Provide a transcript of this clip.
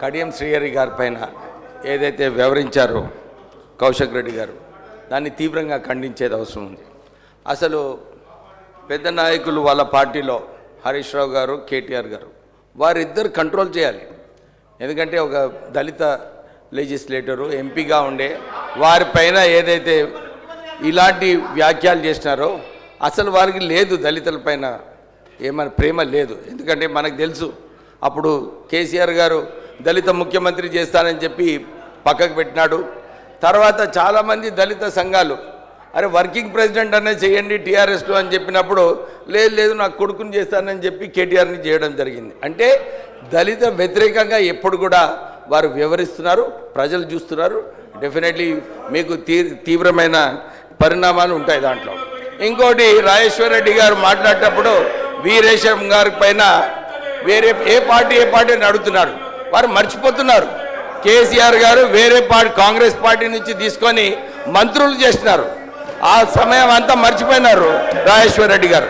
కడియం శ్రీహరి గారి పైన ఏదైతే వివరించారో కౌశిక్ రెడ్డి గారు, దాన్ని తీవ్రంగా ఖండించేది అవసరం ఉంది. అసలు పెద్ద నాయకులు వాళ్ళ పార్టీలో హరీష్ రావు గారు, కేటీఆర్ గారు, వారిద్దరు కంట్రోల్ చేయాలి. ఎందుకంటే ఒక దళిత లెజిస్లేటరు ఎంపీగా ఉండే వారిపైన ఏదైతే ఇలాంటి వ్యాఖ్యలు చేసినారో అసలు వారికి లేదు, దళితులపైన ఏమైనా ప్రేమ లేదు. ఎందుకంటే మనకు తెలుసు, అప్పుడు కేసీఆర్ గారు దళిత ముఖ్యమంత్రి చేస్తానని చెప్పి పక్కకు పెట్టినాడు. తర్వాత చాలామంది దళిత సంఘాలు అరే వర్కింగ్ ప్రెసిడెంట్ అనేది చేయండి టీఆర్ఎస్లో అని చెప్పినప్పుడు లేదు నాకు కొడుకుని చేస్తానని చెప్పి కేటీఆర్ని చేయడం జరిగింది. అంటే దళిత వ్యతిరేకంగా ఎప్పుడు కూడా వారు వివరిస్తున్నారు, ప్రజలు చూస్తున్నారు. డెఫినెట్లీ మీకు తీవ్రమైన పరిణామాలు ఉంటాయి దాంట్లో. ఇంకోటి, రాజేశ్వర్ రెడ్డి గారు మాట్లాడేటప్పుడు వీరేశం గారి పైన వేరే ఏ పార్టీ అని అడుగుతున్నారు. వారు మర్చిపోతున్నారు, కేసీఆర్ గారు వేరే పార్టీ కాంగ్రెస్ పార్టీ నుంచి తీసుకొని మంత్రులు చేస్తున్నారు. ఆ సమయం అంతా మర్చిపోయినారు రాజేశ్వర్ రెడ్డి గారు.